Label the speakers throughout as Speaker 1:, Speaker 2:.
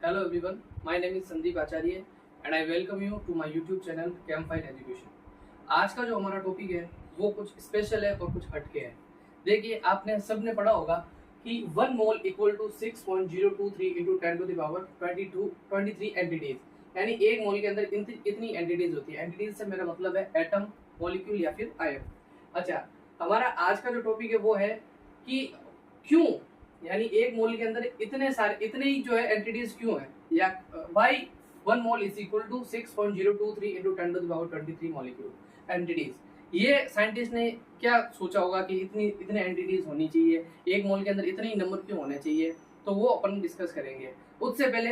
Speaker 1: Hello everyone, my name is Sandeep Acharya and I welcome you to my YouTube channel Campfire Education। आज का जो हमारा topic है वो कुछ स्पेशल है और कुछ हटके है। देखिए, आपने सबने पढ़ा होगा कि 1 mole equal to 6.023 into 10 to the power 23 entities, यानी एक मोल के अंदर इतनी एंटिटीज होती है। एंटिटीज से मेरा मतलब है एटम, मॉलिक्यूल या फिर आयन। अच्छा, हमारा आज का जो टॉपिक है वो है कि क्यों, यानी एक मोल के अंदर इतने ही जो है एंटिटीज क्यों है, या why 1 mole is equal to 6.023 into 10 to the power 23 molecule entities. ये साइंटिस्ट ने क्या सोचा होगा कि इतने एंटिटीज होनी चाहिए, एक मोल के अंदर इतने ही नंबर क्यों होने चाहिए, तो वो अपन डिस्कस करेंगे। उससे पहले,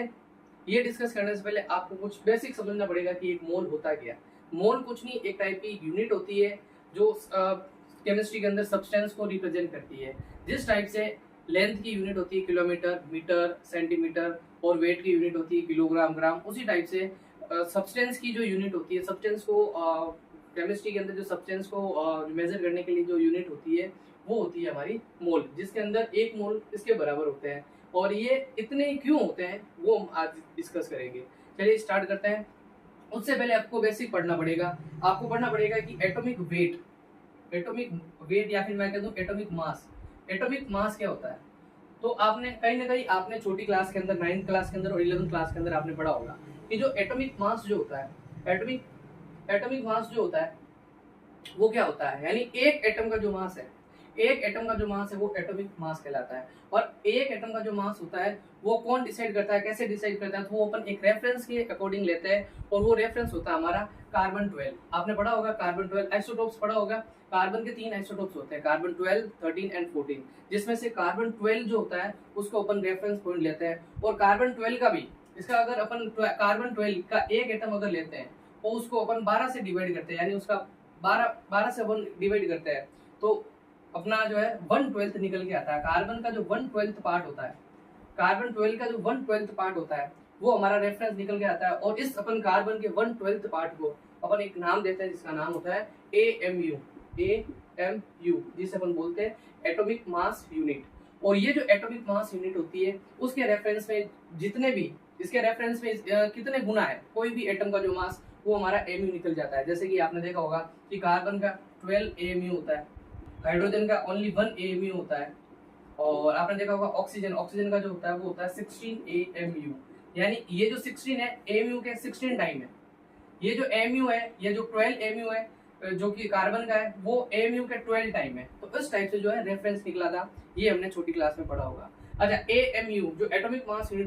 Speaker 1: ये डिस्कस करने से पहले आपको कुछ बेसिक समझना पड़ेगा कि एक मोल होता क्या। मोल कुछ नहीं, एक टाइप की यूनिट होती है जो केमिस्ट्री के अंदर सब्सटेंस को रिप्रेजेंट करती है। जिस टाइप से लेंथ की यूनिट होती है किलोमीटर, मीटर, सेंटीमीटर, और वेट की यूनिट होती है किलोग्राम, ग्राम, उसी टाइप से सब्सटेंस की जो यूनिट होती है, सब्सटेंस को केमिस्ट्री के अंदर जो सब्सटेंस को मेजर करने के लिए जो यूनिट होती है वो होती है हमारी मोल, जिसके अंदर एक मोल इसके बराबर होते हैं। और ये इतने क्यों होते हैं वो हम आज डिस्कस करेंगे। चलिए स्टार्ट करते हैं। उससे पहले आपको बेसिक पढ़ना पड़ेगा। आपको पढ़ना पड़ेगा कि एटॉमिक वेट या फिर मैं कह दूं एटॉमिक मास। एटॉमिक मास क्या होता है? तो आपने कहीं ना कहीं आपने छोटी क्लास के अंदर, 9th क्लास के अंदर और 11th क्लास के अंदर आपने पढ़ा होगा कि जो एटॉमिक मास जो होता है, एटॉमिक मास जो होता है वो क्या होता है, यानी एक एटम का जो मास है, वो एटॉमिक मास कहलाता है। और एक एटम का जो मास होता है वो कौन डिसाइड करता है, कैसे डिसाइड करता है, तो वो अपन एक रेफरेंस के अकॉर्डिंग लेते हैं, और वो रेफरेंस होता है हमारा कार्बन 12। आपने पढ़ा होगा कार्बन 12 आइसोटोप्स पढ़ा होगा। कार्बन के 3 आइसोटोप्स होते हैं, कार्बन 12, 13 एंड 14, जिसमें से कार्बन 12 जो होता है उसको अपन रेफरेंस पॉइंट लेते हैं। और कार्बन 12 का भी, इसका अगर अपन कार्बन 12 का एक एटम अगर लेते हैं और उसको अपन 12 से डिवाइड करते हैं, यानी उसका 12 से 1 डिवाइड करते हैं, तो अपना जो है 1/12 निकल के आता है। कार्बन का जो 1/12 पार्ट होता है, कार्बन 12 का जो 1/12 पार्ट होता है वो हमारा रेफरेंस निकल के आता है। और इस अपन कार्बन के 1/12 पार्ट को अपन एक नाम देते हैं जिसका नाम होता है AMU, जिसे अपन बोलते हैं एटॉमिक मास यूनिट। और ये जो एटॉमिक मास यूनिट होती है उसके रेफरेंस में जितने भी, इसके रेफरेंस में कितने गुना है कोई भी एटम का जो मास, वो हमारा AMU निकल जाता है। जैसे कि आपने देखा होगा कि कार्बन का 12 AMU होता है, हाइड्रोजन का ओनली 1 AMU होता है, और आपने देखा होगा ऑक्सीजन का जो होता है वो होता है 16 AMU। यानी ये जो 16 है AMU के 16 टाइम है। ये जो AMU है, ये जो 12 AMU है जो कि कार्बन का है, वो AMU के 12 टाइम है। तो इस टाइप से जो है रेफरेंस निकला था, ये हमने छोटी क्लास में पढ़ा होगा। अच्छा, AMU जो एटॉमिक मास यूनिट